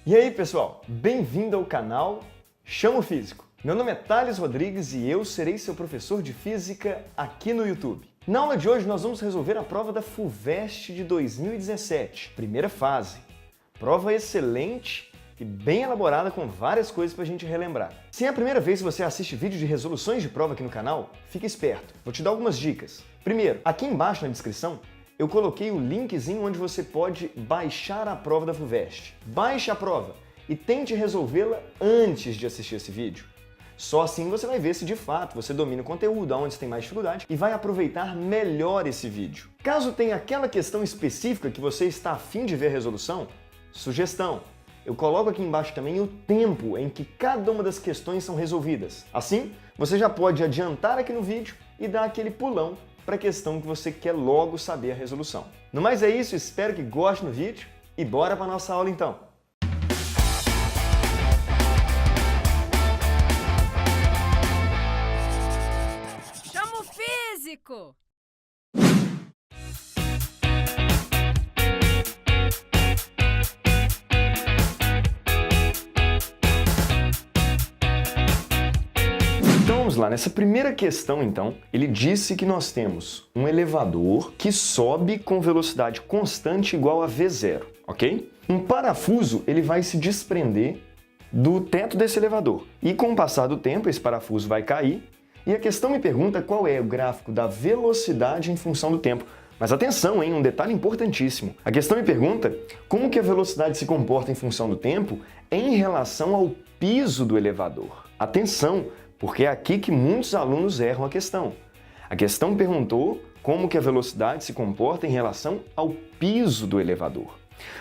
E aí, pessoal, bem-vindo ao canal Chamo Físico. Meu nome é Thales Rodrigues e eu serei seu professor de Física aqui no YouTube. Na aula de hoje nós vamos resolver a prova da FUVEST de 2017, primeira fase. Prova excelente e bem elaborada com várias coisas para a gente relembrar. Se é a primeira vez que você assiste vídeo de resoluções de prova aqui no canal, fique esperto. Vou te dar algumas dicas. Primeiro, aqui embaixo na descrição, eu coloquei o linkzinho onde você pode baixar a prova da FUVEST. Baixe a prova e tente resolvê-la antes de assistir esse vídeo. Só assim você vai ver se de fato você domina o conteúdo, aonde você tem mais dificuldade e vai aproveitar melhor esse vídeo. Caso tenha aquela questão específica que você está a fim de ver a resolução, sugestão, eu coloco aqui embaixo também o tempo em que cada uma das questões são resolvidas. Assim, você já pode adiantar aqui no vídeo e dar aquele pulão para a questão que você quer logo saber a resolução. No mais é isso, espero que goste do vídeo e bora para a nossa aula então! Chamo Físico! Então vamos lá, nessa primeira questão então, ele disse que nós temos um elevador que sobe com velocidade constante igual a V0, ok? Um parafuso ele vai se desprender do teto desse elevador e com o passar do tempo esse parafuso vai cair e a questão me pergunta qual é o gráfico da velocidade em função do tempo. Mas atenção, hein? Um detalhe importantíssimo. A questão me pergunta como que a velocidade se comporta em função do tempo em relação ao piso do elevador. Atenção! Porque é aqui que muitos alunos erram a questão. A questão perguntou como que a velocidade se comporta em relação ao piso do elevador.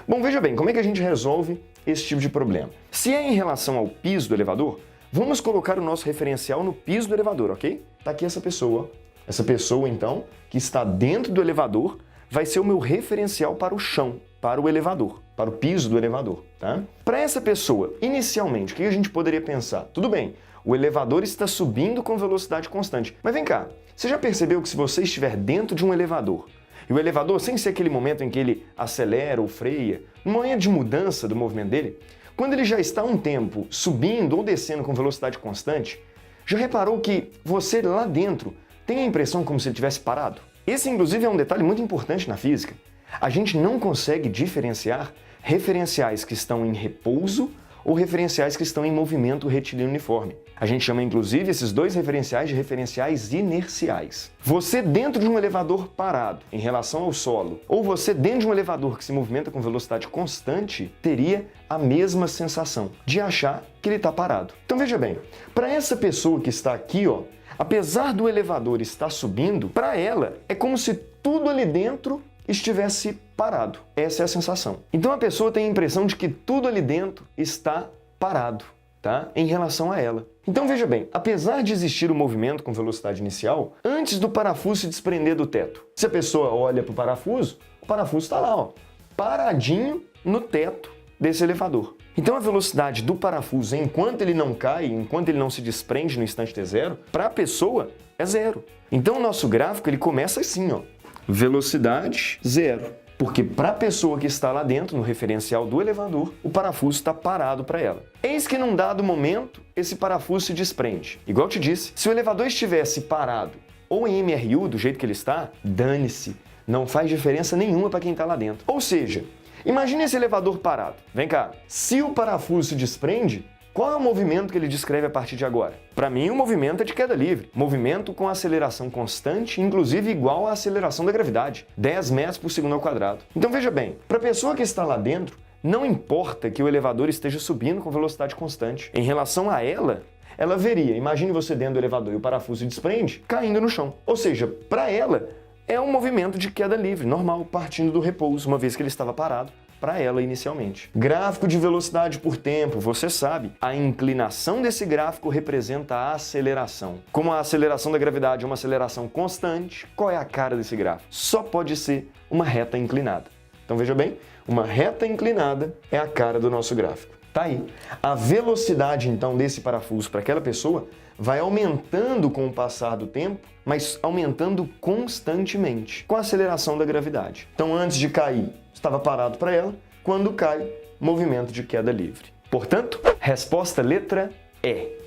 Bom, veja bem, como é que a gente resolve esse tipo de problema? Se é em relação ao piso do elevador, vamos colocar o nosso referencial no piso do elevador, ok? Tá aqui essa pessoa. Essa pessoa, então, que está dentro do elevador, vai ser o meu referencial para o chão, para o elevador, para o piso do elevador, tá? Para essa pessoa, inicialmente, o que a gente poderia pensar? Tudo bem, o elevador está subindo com velocidade constante. Mas vem cá, você já percebeu que se você estiver dentro de um elevador, e o elevador, sem ser aquele momento em que ele acelera ou freia, no momento de mudança do movimento dele, quando ele já está há um tempo subindo ou descendo com velocidade constante, já reparou que você lá dentro tem a impressão como se ele tivesse parado? Esse, inclusive, é um detalhe muito importante na física. A gente não consegue diferenciar referenciais que estão em repouso ou referenciais que estão em movimento retilíneo uniforme. A gente chama, inclusive, esses dois referenciais de referenciais inerciais. Você dentro de um elevador parado em relação ao solo, ou você dentro de um elevador que se movimenta com velocidade constante, teria a mesma sensação de achar que ele está parado. Então veja bem, para essa pessoa que está aqui, ó, apesar do elevador estar subindo, para ela é como se tudo ali dentro estivesse parado. Essa é a sensação. Então a pessoa tem a impressão de que tudo ali dentro está parado, tá? Em relação a ela. Então veja bem, apesar de existir o movimento com velocidade inicial, antes do parafuso se desprender do teto, se a pessoa olha para o parafuso está lá, ó, paradinho no teto desse elevador. Então a velocidade do parafuso, enquanto ele não cai, enquanto ele não se desprende no instante t0, para a pessoa é zero. Então o nosso gráfico ele começa assim, ó, velocidade zero. Porque para a pessoa que está lá dentro, no referencial do elevador, o parafuso está parado para ela. Eis que num dado momento, esse parafuso se desprende. Igual eu te disse, se o elevador estivesse parado ou em MRU, do jeito que ele está, dane-se, não faz diferença nenhuma para quem está lá dentro. Ou seja, imagine esse elevador parado. Vem cá, se o parafuso se desprende, qual é o movimento que ele descreve a partir de agora? Para mim, o movimento é de queda livre. Movimento com aceleração constante, inclusive igual à aceleração da gravidade. 10 metros por segundo ao quadrado. Então veja bem, para a pessoa que está lá dentro, não importa que o elevador esteja subindo com velocidade constante. Em relação a ela, ela veria, imagine você dentro do elevador e o parafuso se desprende, caindo no chão. Ou seja, para ela, é um movimento de queda livre, normal, partindo do repouso, uma vez que ele estava parado. Para ela inicialmente. Gráfico de velocidade por tempo, você sabe, a inclinação desse gráfico representa a aceleração. Como a aceleração da gravidade é uma aceleração constante, qual é a cara desse gráfico? Só pode ser uma reta inclinada. Então veja bem, uma reta inclinada é a cara do nosso gráfico. Tá aí. A velocidade então desse parafuso para aquela pessoa vai aumentando com o passar do tempo, mas aumentando constantemente, com a aceleração da gravidade. Então antes de cair, estava parado para ela, quando cai, movimento de queda livre. Portanto, resposta letra E.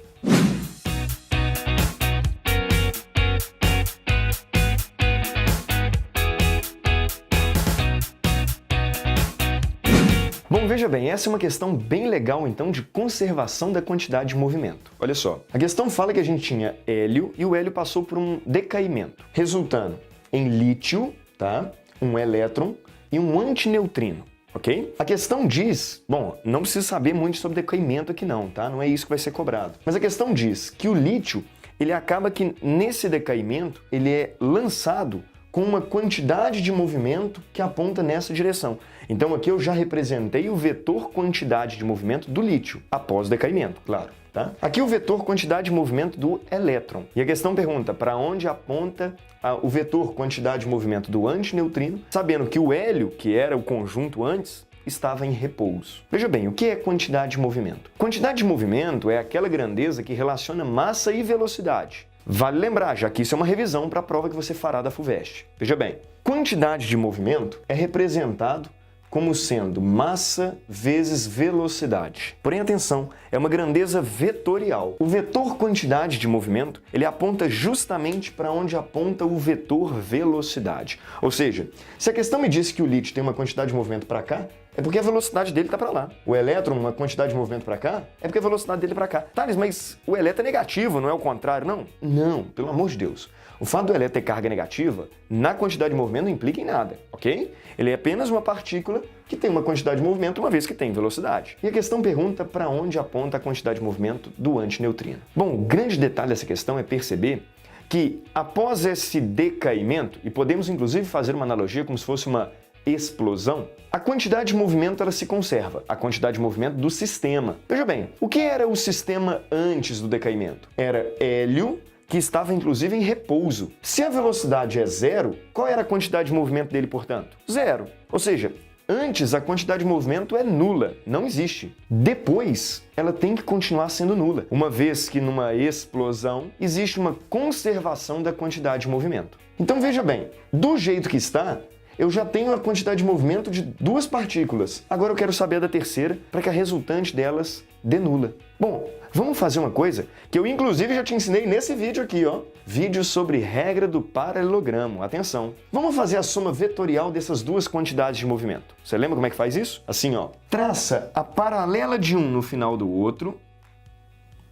Bom, veja bem, essa é uma questão bem legal, então, de conservação da quantidade de movimento. Olha só, a questão fala que a gente tinha hélio e o hélio passou por um decaimento, resultando em lítio, tá? Um elétron e um antineutrino, ok? A questão diz, bom, não precisa saber muito sobre decaimento aqui não, tá? Não é isso que vai ser cobrado. Mas a questão diz que o lítio, ele acaba que nesse decaimento, ele é lançado com uma quantidade de movimento que aponta nessa direção. Então aqui eu já representei o vetor quantidade de movimento do lítio, após o decaimento, claro. Tá? Aqui o vetor quantidade de movimento do elétron. E a questão pergunta para onde aponta o vetor quantidade de movimento do antineutrino, sabendo que o hélio, que era o conjunto antes, estava em repouso. Veja bem, o que é quantidade de movimento? Quantidade de movimento é aquela grandeza que relaciona massa e velocidade. Vale lembrar, já que isso é uma revisão para a prova que você fará da FUVEST. Veja bem, quantidade de movimento é representado como sendo massa vezes velocidade. Porém, atenção, é uma grandeza vetorial. O vetor quantidade de movimento, ele aponta justamente para onde aponta o vetor velocidade. Ou seja, se a questão me disse que o lítio tem uma quantidade de movimento para cá, é porque a velocidade dele está para lá. O elétron, uma quantidade de movimento para cá, é porque a velocidade dele é para cá. Thales, mas o elétron é negativo, não é o contrário, não? Não, pelo amor de Deus. O fato do elétron ter carga negativa, na quantidade de movimento, não implica em nada, ok? Ele é apenas uma partícula que tem uma quantidade de movimento uma vez que tem velocidade. E a questão pergunta para onde aponta a quantidade de movimento do antineutrino. Bom, o grande detalhe dessa questão é perceber que após esse decaimento, e podemos inclusive fazer uma analogia como se fosse uma explosão, a quantidade de movimento ela se conserva, a quantidade de movimento do sistema. Veja bem, o que era o sistema antes do decaimento? Era hélio, que estava inclusive em repouso. Se a velocidade é zero, qual era a quantidade de movimento dele, portanto? Zero. Ou seja, antes a quantidade de movimento é nula, não existe. Depois, ela tem que continuar sendo nula, uma vez que numa explosão existe uma conservação da quantidade de movimento. Então veja bem, do jeito que está, eu já tenho a quantidade de movimento de duas partículas. Agora eu quero saber da terceira para que a resultante delas dê nula. Bom, vamos fazer uma coisa que eu inclusive já te ensinei nesse vídeo aqui, ó. Vídeo sobre regra do paralelogramo. Atenção. Vamos fazer a soma vetorial dessas duas quantidades de movimento. Você lembra como é que faz isso? Assim, ó. Traça a paralela de um no final do outro.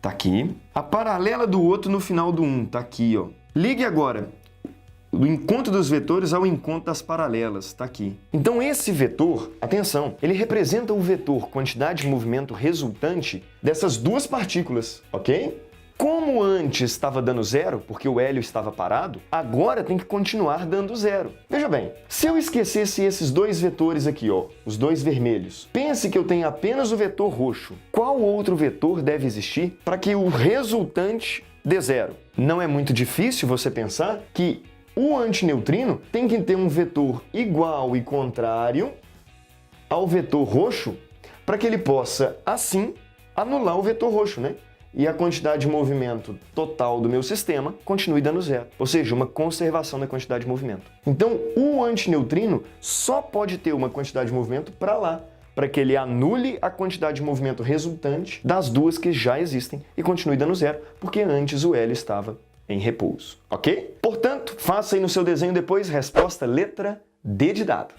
Tá aqui. A paralela do outro no final do um. Tá aqui, ó. Ligue agora do encontro dos vetores ao encontro das paralelas, está aqui. Então esse vetor, atenção, ele representa o vetor quantidade de movimento resultante dessas duas partículas, ok? Como antes estava dando zero, porque o hélio estava parado, agora tem que continuar dando zero. Veja bem, se eu esquecesse esses dois vetores aqui, ó, os dois vermelhos, pense que eu tenho apenas o vetor roxo. Qual outro vetor deve existir para que o resultante dê zero? Não é muito difícil você pensar que o antineutrino tem que ter um vetor igual e contrário ao vetor roxo para que ele possa, assim, anular o vetor roxo, né? E a quantidade de movimento total do meu sistema continue dando zero. Ou seja, uma conservação da quantidade de movimento. Então, o antineutrino só pode ter uma quantidade de movimento para lá, para que ele anule a quantidade de movimento resultante das duas que já existem e continue dando zero, porque antes o hélio estava em repouso, ok? Portanto, faça aí no seu desenho depois, resposta letra D de dado.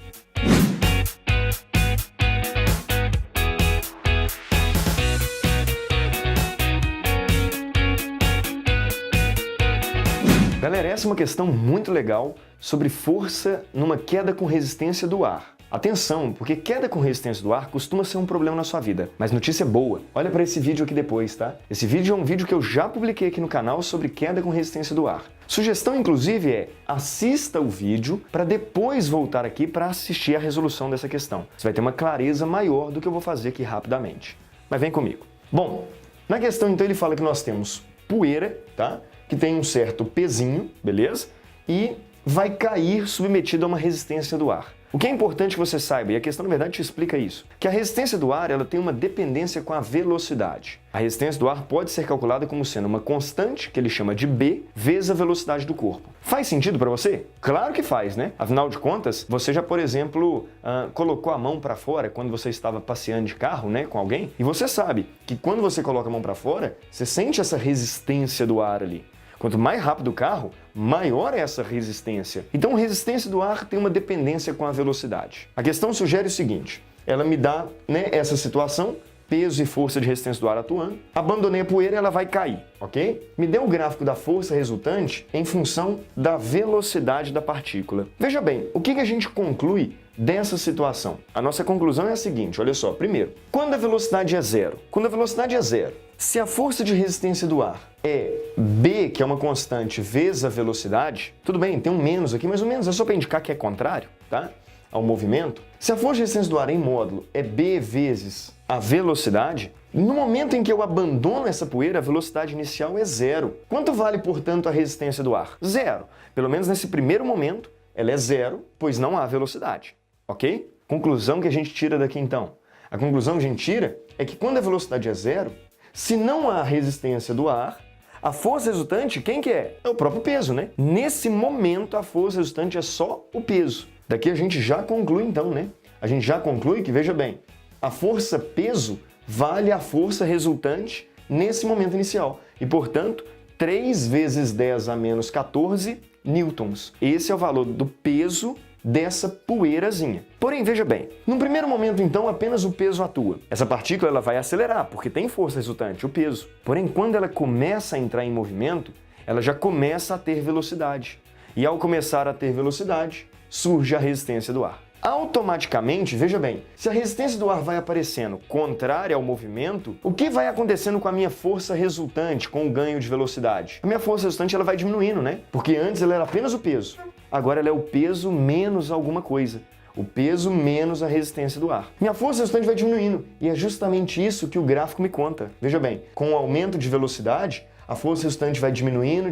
Galera, essa é uma questão muito legal sobre força numa queda com resistência do ar. Atenção, porque queda com resistência do ar costuma ser um problema na sua vida, mas notícia boa. Olha para esse vídeo aqui depois, tá? Esse vídeo é um vídeo que eu já publiquei aqui no canal sobre queda com resistência do ar. Sugestão, inclusive, é assista o vídeo para depois voltar aqui para assistir a resolução dessa questão. Você vai ter uma clareza maior do que eu vou fazer aqui rapidamente. Mas vem comigo. Bom, na questão então ele fala que nós temos poeira, tá? Que tem um certo pezinho, beleza? E vai cair submetido a uma resistência do ar. O que é importante que você saiba, e a questão na verdade te explica isso, que a resistência do ar ela tem uma dependência com a velocidade. A resistência do ar pode ser calculada como sendo uma constante, que ele chama de B, vezes a velocidade do corpo. Faz sentido para você? Claro que faz, né? Afinal de contas, você já, por exemplo, colocou a mão para fora quando você estava passeando de carro, né, com alguém, e você sabe que quando você coloca a mão para fora, você sente essa resistência do ar ali. Quanto mais rápido o carro, maior é essa resistência. Então, a resistência do ar tem uma dependência com a velocidade. A questão sugere o seguinte, ela me dá, né, essa situação, peso e força de resistência do ar atuando, abandonei a poeira e ela vai cair, ok? Me dê o gráfico da força resultante em função da velocidade da partícula. Veja bem, o que a gente conclui dessa situação? A nossa conclusão é a seguinte, olha só, primeiro, quando a velocidade é zero? Quando a velocidade é zero, se a força de resistência do ar é B, que é uma constante, vezes a velocidade, tudo bem, tem um menos aqui, mas o menos é só para indicar que é contrário, tá? Ao movimento. Se a força de resistência do ar em módulo é B vezes a velocidade, no momento em que eu abandono essa poeira, a velocidade inicial é zero. Quanto vale, portanto, a resistência do ar? Zero. Pelo menos nesse primeiro momento, ela é zero, pois não há velocidade, ok? Conclusão que a gente tira daqui então. A conclusão que a gente tira é que quando a velocidade é zero, se não há resistência do ar, a força resultante, quem que é? É o próprio peso, né? Nesse momento, a força resultante é só o peso. Daqui a gente já conclui então, né? A gente já conclui que, veja bem, a força peso vale a força resultante nesse momento inicial. E, portanto, 3 vezes 10 a menos 14 newtons. Esse é o valor do peso dessa poeirazinha. Porém, veja bem, num primeiro momento, então, apenas o peso atua. Essa partícula ela vai acelerar, porque tem força resultante, o peso. Porém, quando ela começa a entrar em movimento, ela já começa a ter velocidade. E ao começar a ter velocidade, surge a resistência do ar. Automaticamente, veja bem, se a resistência do ar vai aparecendo contrária ao movimento, o que vai acontecendo com a minha força resultante, com o ganho de velocidade? A minha força resultante ela vai diminuindo, né? Porque antes ela era apenas o peso. Agora ela é o peso menos alguma coisa. O peso menos a resistência do ar. Minha força resultante vai diminuindo. E é justamente isso que o gráfico me conta. Veja bem, com o aumento de velocidade, a força resultante vai diminuindo,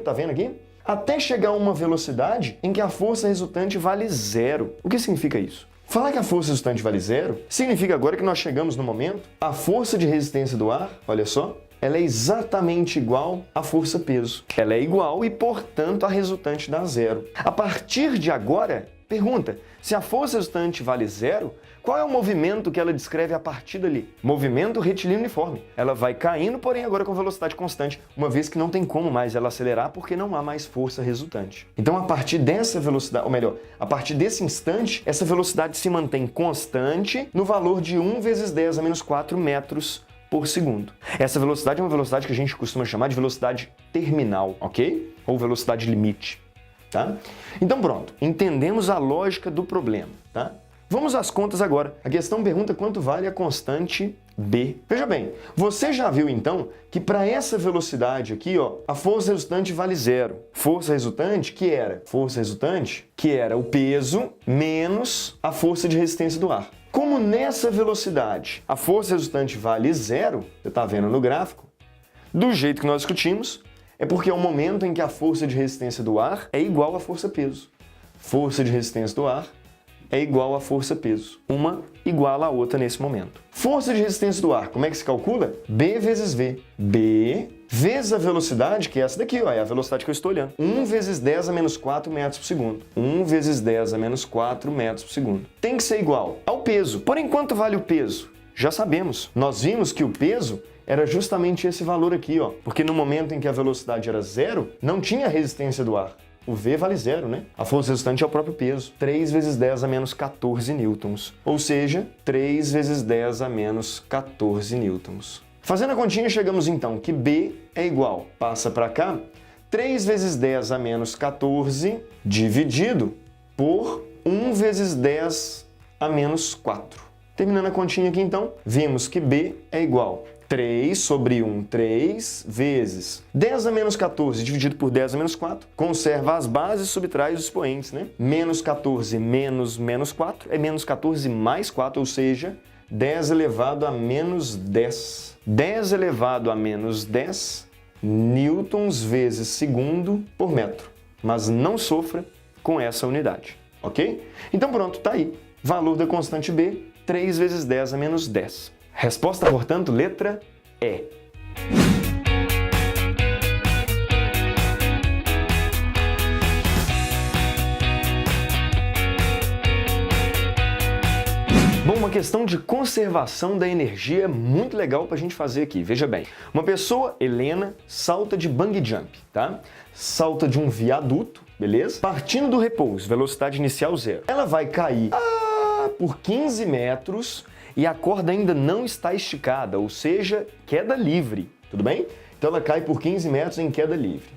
tá vendo aqui? Até chegar a uma velocidade em que a força resultante vale zero. O que significa isso? Falar que a força resultante vale zero significa agora que nós chegamos no momento, a força de resistência do ar, olha só, ela é exatamente igual à força peso. Ela é igual e, portanto, a resultante dá zero. A partir de agora, pergunta, se a força resultante vale zero, qual é o movimento que ela descreve a partir dali? Movimento retilíneo uniforme. Ela vai caindo, porém agora com velocidade constante, uma vez que não tem como mais ela acelerar porque não há mais força resultante. Então, a partir dessa velocidade, ou melhor, a partir desse instante, essa velocidade se mantém constante no valor de 1 vezes 10 a menos 4 metros por segundo. Essa velocidade é uma velocidade que a gente costuma chamar de velocidade terminal, ok? Ou velocidade limite, tá? Então pronto, entendemos a lógica do problema, tá? Vamos às contas agora. A questão pergunta quanto vale a constante B. Veja bem, você já viu então que para essa velocidade aqui, ó, a força resultante vale zero. Força resultante, que era? Força resultante, que era o peso menos a força de resistência do ar. Como nessa velocidade a força resultante vale zero, você está vendo no gráfico, do jeito que nós discutimos, é porque é o momento em que a força de resistência do ar é igual à força peso. Força de resistência do ar é igual à força peso. Uma iguala a outra nesse momento. Força de resistência do ar, como é que se calcula? B vezes V. B vezes a velocidade, que é essa daqui, ó, é a velocidade que eu estou olhando. 1 vezes 10 a menos 4 metros por segundo. 1 vezes 10 a menos 4 metros por segundo. Tem que ser igual ao peso. Por enquanto vale o peso? Já sabemos. Nós vimos que o peso era justamente esse valor aqui, ó. Porque no momento em que a velocidade era zero, não tinha resistência do ar. O V vale zero, né? A força resultante é o próprio peso. 3 vezes 10 a menos 14 newtons. Ou seja, 3 vezes 10 a menos 14 newtons. Fazendo a continha, chegamos então que B é igual, passa para cá, 3 vezes 10 a menos 14 dividido por 1 vezes 10 a menos 4. Terminando a continha aqui então, vimos que B é igual 3 sobre 1, 3 vezes 10 a menos 14 dividido por 10 a menos 4, conserva as bases e subtrai os expoentes, né? Menos 14 menos menos 4 é menos 14 mais 4, ou seja, 10 elevado a menos 10. 10 elevado a menos 10 newtons vezes segundo por metro. Mas não sofra com essa unidade, ok? Então pronto, tá aí. Valor da constante B, 3 vezes 10 a menos 10. Resposta, portanto, letra E. Bom, uma questão de conservação da energia muito legal para a gente fazer aqui. Veja bem, uma pessoa, Helena, salta de bungee jump, tá? Salta de um viaduto, beleza? Partindo do repouso, velocidade inicial 0. Ela vai cair por 15 metros e a corda ainda não está esticada, ou seja, queda livre, tudo bem? Então ela cai por 15 metros em queda livre.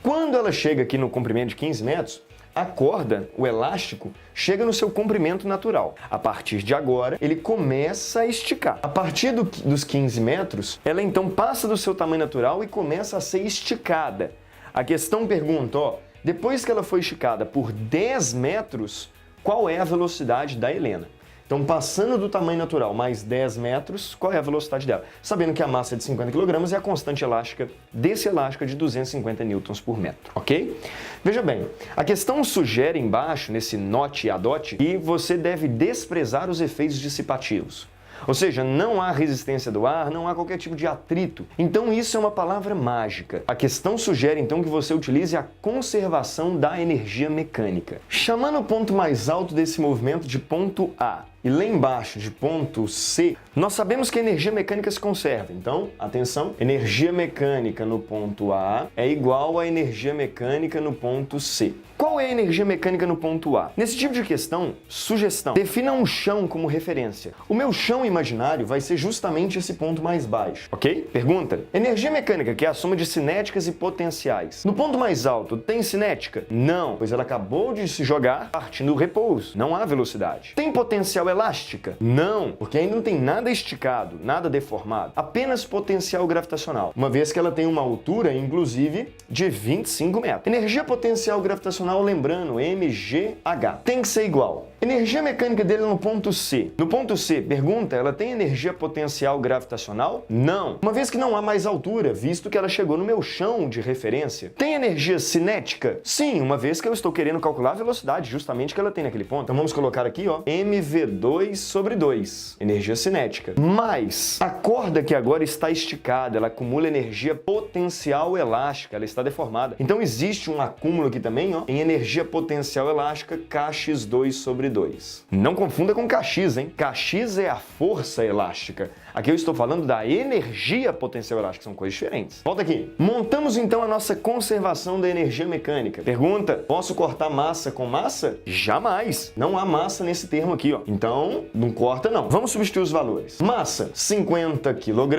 Quando ela chega aqui no comprimento de 15 metros, a corda, o elástico, chega no seu comprimento natural. A partir de agora, ele começa a esticar. A partir dos 15 metros, ela então passa do seu tamanho natural e começa a ser esticada. A questão pergunta, depois que ela foi esticada por 10 metros, qual é a velocidade da Helena? Então, passando do tamanho natural mais 10 metros, qual é a velocidade dela? Sabendo que a massa é de 50 kg e a constante elástica desse elástico é de 250 newtons por metro, ok? Veja bem, a questão sugere embaixo, nesse note e adote, que você deve desprezar os efeitos dissipativos. Ou seja, não há resistência do ar, não há qualquer tipo de atrito. Então isso é uma palavra mágica. A questão sugere então que você utilize a conservação da energia mecânica. Chamando o ponto mais alto desse movimento de ponto A e lá embaixo de ponto C, nós sabemos que a energia mecânica se conserva. Então, atenção, energia mecânica no ponto A é igual à energia mecânica no ponto C. Qual é a energia mecânica no ponto A? Nesse tipo de questão, sugestão, defina um chão como referência. O meu chão imaginário vai ser justamente esse ponto mais baixo, ok? Pergunta, energia mecânica, que é a soma de cinéticas e potenciais. No ponto mais alto, tem cinética? Não, pois ela acabou de se jogar partindo do repouso. Não há velocidade. Tem potencial elástica? Não, porque ainda não tem nada esticado, nada deformado. Apenas potencial gravitacional, uma vez que ela tem uma altura, inclusive, de 25 metros. Energia potencial gravitacional, lembrando, mgh, tem que ser igual. Energia mecânica dele no ponto C. No ponto C, pergunta, ela tem energia potencial gravitacional? Não, uma vez que não há mais altura, visto que ela chegou no meu chão de referência. Tem energia cinética? Sim, uma vez que eu estou querendo calcular a velocidade, justamente que ela tem naquele ponto. Então vamos colocar aqui, mv2 sobre 2, energia cinética. Mas a corda que agora está esticada, ela acumula energia potencial elástica, ela está deformada. Então existe um acúmulo aqui também, em energia potencial elástica, kx2 sobre 2. Não confunda com kx, hein? Kx é a força elástica. Aqui eu estou falando da energia potencial elástica, são coisas diferentes. Volta aqui. Montamos então a nossa conservação da energia mecânica. Pergunta, posso cortar massa com massa? Jamais. Não há massa nesse termo aqui, Então, não corta não. Vamos substituir os valores. Massa, 50 kg,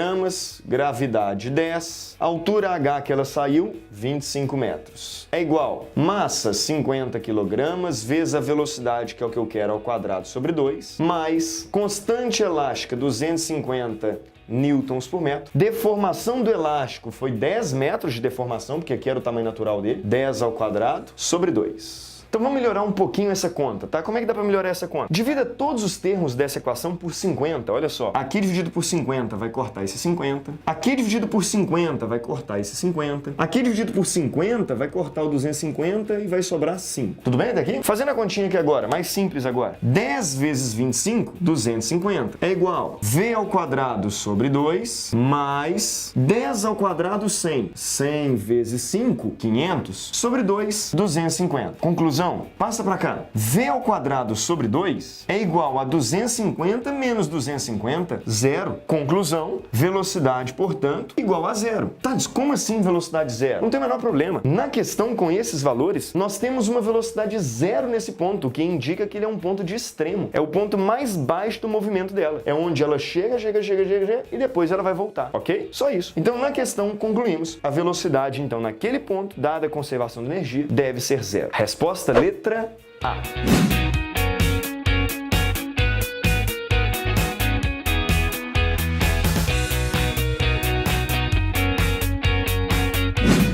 gravidade 10, altura H que ela saiu, 25 metros. É igual massa, 50 kg, vezes a velocidade, que é o que eu quero, ao quadrado sobre 2, mais constante elástica, 250 newtons por metro. Deformação do elástico foi 10 metros de deformação, porque aqui era o tamanho natural dele, 10 ao quadrado sobre 2. Então vamos melhorar um pouquinho essa conta, tá? Como é que dá para melhorar essa conta? Divida todos os termos dessa equação por 50, olha só. Aqui dividido por 50 vai cortar esse 50. Aqui dividido por 50 vai cortar esse 50. Aqui dividido por 50 vai cortar o 250 e vai sobrar 5. Tudo bem até aqui? Fazendo a continha aqui agora, mais simples agora. 10 vezes 25, 250, é igual v ao quadrado sobre 2, mais 10 ao quadrado 100. 100 vezes 5, 500, sobre 2, 250. Conclusão, passa para cá. V ao quadrado sobre 2 é igual a 250 menos 250, zero. Conclusão, velocidade, portanto, igual a zero. Tá, como assim velocidade zero? Não tem o menor problema. Na questão com esses valores, nós temos uma velocidade zero nesse ponto, o que indica que ele é um ponto de extremo. É o ponto mais baixo do movimento dela. É onde ela chega e depois ela vai voltar, ok? Só isso. Então, na questão, concluímos. A velocidade, então, naquele ponto, dada a conservação de energia, deve ser zero. Resposta letra A.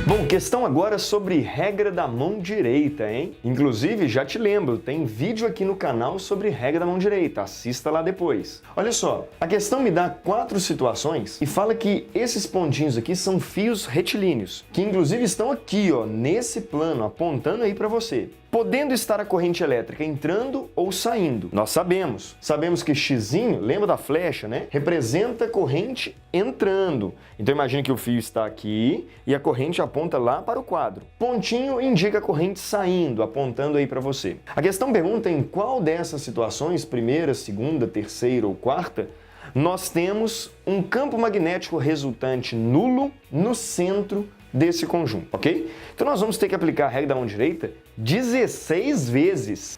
Bom, questão agora sobre regra da mão direita, hein? Inclusive, já te lembro, tem vídeo aqui no canal sobre regra da mão direita, assista lá depois. Olha só, a questão me dá 4 situações e fala que esses pontinhos aqui são fios retilíneos, que inclusive estão aqui, nesse plano, apontando aí para você. podendo estar a corrente elétrica entrando ou saindo. Nós sabemos. Sabemos que xzinho, lembra da flecha, né? Representa a corrente entrando. Então imagine que o fio está aqui e a corrente aponta lá para o quadro. Pontinho indica a corrente saindo, apontando aí para você. A questão pergunta em qual dessas situações, primeira, segunda, terceira ou quarta, nós temos um campo magnético resultante nulo no centro desse conjunto, ok? Então nós vamos ter que aplicar a regra da mão direita 16 vezes.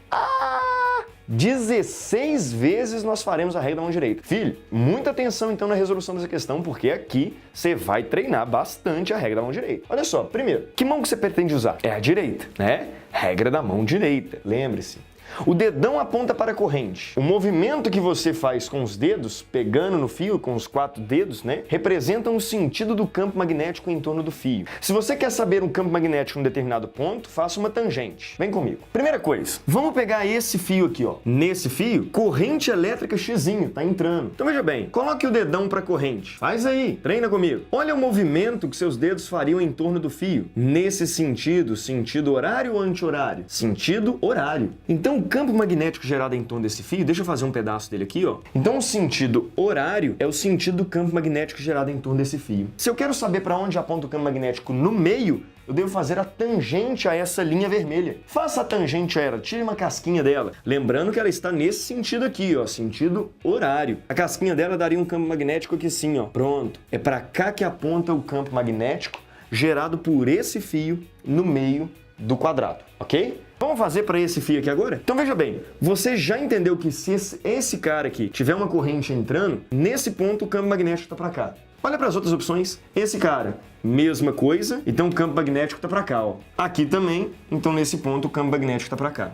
16 vezes nós faremos a regra da mão direita. Filho, muita atenção então na resolução dessa questão, porque aqui você vai treinar bastante a regra da mão direita. Olha só, primeiro, que mão que você pretende usar? É a direita, né? Regra da mão direita, lembre-se. O dedão aponta para a corrente. O movimento que você faz com os dedos, pegando no fio, com os 4 dedos, né, representam o sentido do campo magnético em torno do fio. Se você quer saber um campo magnético em um determinado ponto, faça uma tangente. Vem comigo. Primeira coisa, vamos pegar esse fio aqui, ó. Nesse fio, corrente elétrica xzinho, tá entrando. Então veja bem, coloque o dedão para a corrente. Faz aí, treina comigo. Olha o movimento que seus dedos fariam em torno do fio. Nesse sentido, sentido horário ou anti-horário? Sentido horário. Então, o campo magnético gerado em torno desse fio, deixa eu fazer um pedaço dele aqui, ó. Então o sentido horário é o sentido do campo magnético gerado em torno desse fio. Se eu quero saber para onde aponta o campo magnético no meio, eu devo fazer a tangente a essa linha vermelha. Faça a tangente a ela, tire uma casquinha dela. Lembrando que ela está nesse sentido aqui, ó, sentido horário. A casquinha dela daria um campo magnético aqui sim, ó. Pronto. É para cá que aponta o campo magnético gerado por esse fio no meio do quadrado, ok? Vamos fazer para esse fio aqui agora? Então veja bem, você já entendeu que se esse cara aqui tiver uma corrente entrando, nesse ponto o campo magnético está para cá. Olha para as outras opções. Esse cara, mesma coisa, então o campo magnético está para cá, ó. Aqui também, então nesse ponto o campo magnético está para cá.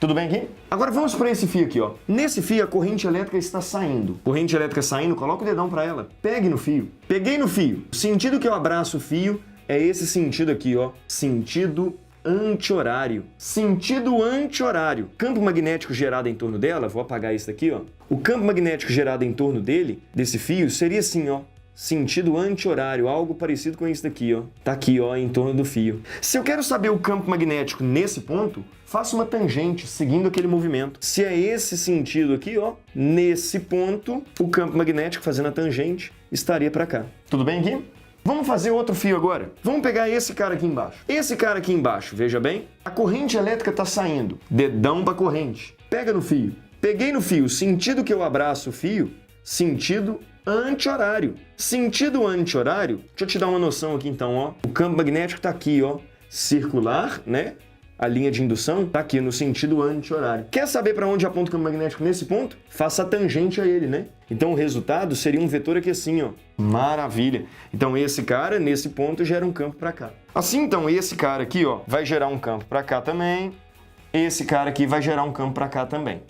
Tudo bem aqui? Agora vamos para esse fio aqui, ó. Nesse fio a corrente elétrica está saindo. Corrente elétrica saindo, coloca o dedão para ela. Pegue no fio. Peguei no fio. O sentido que eu abraço o fio é esse sentido aqui, ó. Sentido anti-horário. Sentido anti-horário. Campo magnético gerado em torno dela, vou apagar isso daqui, ó. O campo magnético gerado em torno dele, desse fio, seria assim, ó. Sentido anti-horário, algo parecido com isso daqui, ó. Tá aqui, ó, em torno do fio. Se eu quero saber o campo magnético nesse ponto, faço uma tangente, seguindo aquele movimento. Se é esse sentido aqui, ó, nesse ponto, o campo magnético fazendo a tangente estaria para cá. Tudo bem aqui? Vamos fazer outro fio agora? Vamos pegar esse cara aqui embaixo. Esse cara aqui embaixo, veja bem. A corrente elétrica está saindo. Dedão para a corrente. Pega no fio. Peguei no fio. Sentido que eu abraço o fio, sentido anti-horário. Sentido anti-horário, deixa eu te dar uma noção aqui então, ó. O campo magnético está aqui, ó. Circular, né? A linha de indução está aqui no sentido anti-horário. Quer saber para onde aponta o campo magnético nesse ponto? Faça a tangente a ele, né? Então o resultado seria um vetor aqui assim, ó. Maravilha! Então esse cara, nesse ponto, gera um campo para cá. Assim, então, esse cara aqui, ó, vai gerar um campo para cá também. Esse cara aqui vai gerar um campo para cá também.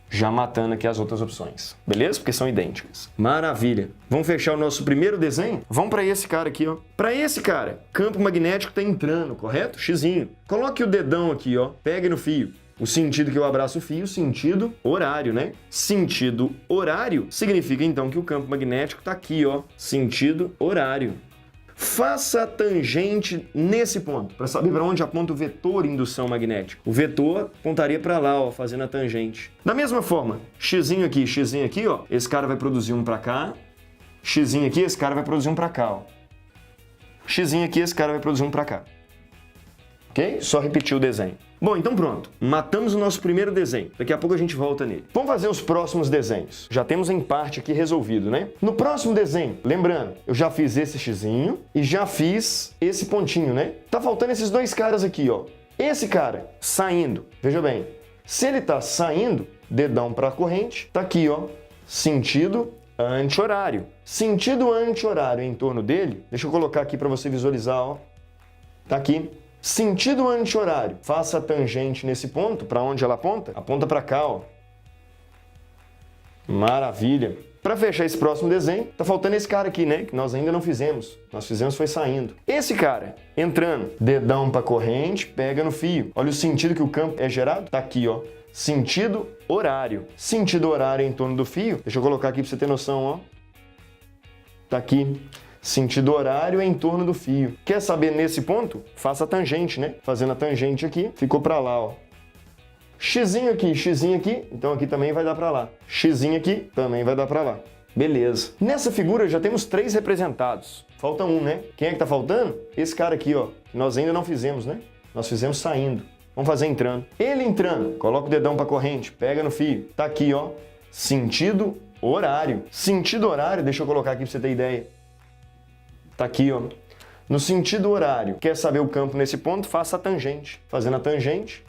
Já matando aqui as outras opções, beleza? Porque são idênticas. Maravilha! Vamos fechar o nosso primeiro desenho? Vamos para esse cara aqui, ó. Para esse cara, campo magnético está entrando, correto? Xzinho. Coloque o dedão aqui, ó. Pegue no fio. O sentido que eu abraço o fio, sentido horário, né? Sentido horário significa então que o campo magnético está aqui, ó. Sentido horário. Faça a tangente nesse ponto, para saber para onde aponta o vetor indução magnética. O vetor apontaria para lá, ó, fazendo a tangente. Da mesma forma, xzinho aqui, ó, esse cara vai produzir um para cá, xzinho aqui, esse cara vai produzir um para cá, ó. Xzinho aqui, esse cara vai produzir um para cá. Ok? Só repetir o desenho. Bom, então pronto. Matamos o nosso primeiro desenho. Daqui a pouco a gente volta nele. Vamos fazer os próximos desenhos. Já temos em parte aqui resolvido, né? No próximo desenho, lembrando, eu já fiz esse xzinho e já fiz esse pontinho, né? Tá faltando esses dois caras aqui, ó. Esse cara saindo, veja bem. Se ele tá saindo, dedão para a corrente, tá aqui, ó. Sentido anti-horário. Sentido anti-horário em torno dele, deixa eu colocar aqui para você visualizar, ó. Tá aqui. Sentido anti-horário. Faça a tangente nesse ponto. Para onde ela aponta? Aponta para cá, ó. Maravilha. Para fechar esse próximo desenho, tá faltando esse cara aqui, né? Que nós ainda não fizemos. Nós fizemos foi saindo. Esse cara, entrando. Dedão para corrente, pega no fio. Olha o sentido que o campo é gerado. Tá aqui, ó. Sentido horário. Sentido horário em torno do fio. Deixa eu colocar aqui para você ter noção, ó. Tá aqui. Sentido horário é em torno do fio. Quer saber nesse ponto? Faça a tangente, né? Fazendo a tangente aqui, ficou para lá, ó. Xzinho aqui, então aqui também vai dar para lá. Xzinho aqui, também vai dar para lá. Beleza. Nessa figura já temos 3 representados. Falta um, né? Quem é que tá faltando? Esse cara aqui, ó. Que nós ainda não fizemos, né? Nós fizemos saindo. Vamos fazer entrando. Ele entrando, coloca o dedão para corrente, pega no fio. Tá aqui, ó. Sentido horário. Sentido horário, deixa eu colocar aqui para você ter ideia. Tá aqui, ó. No sentido horário. Quer saber o campo nesse ponto? Faça a tangente. Fazendo a tangente,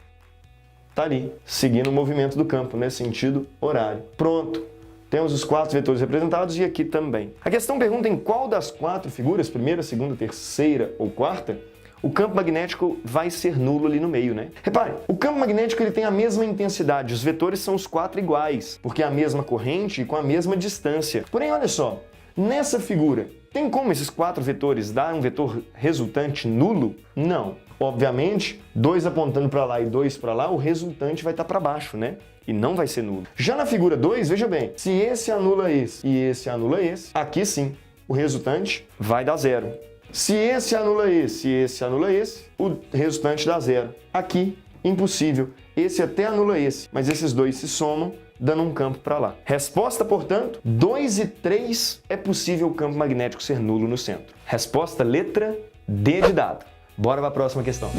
tá ali. Seguindo o movimento do campo, né? Sentido horário. Pronto. Temos os 4 vetores representados e aqui também. A questão pergunta em qual das 4 figuras, primeira, segunda, terceira ou quarta, o campo magnético vai ser nulo ali no meio, né? Repare, o campo magnético ele tem a mesma intensidade, os vetores são os 4 iguais, porque é a mesma corrente e com a mesma distância. Porém, olha só, nessa figura, tem como esses 4 vetores dar um vetor resultante nulo? Não. Obviamente, 2 apontando para lá e 2 para lá, o resultante vai estar para baixo, né? E não vai ser nulo. Já na figura 2, veja bem, se esse anula esse e esse anula esse, aqui sim, o resultante vai dar 0. Se esse anula esse e esse anula esse, o resultante dá 0. Aqui, impossível. Esse até anula esse, mas esses 2 se somam, dando um campo para lá. Resposta, portanto, 2 e 3 é possível o campo magnético ser nulo no centro. Resposta letra D de dado. Bora para a próxima questão.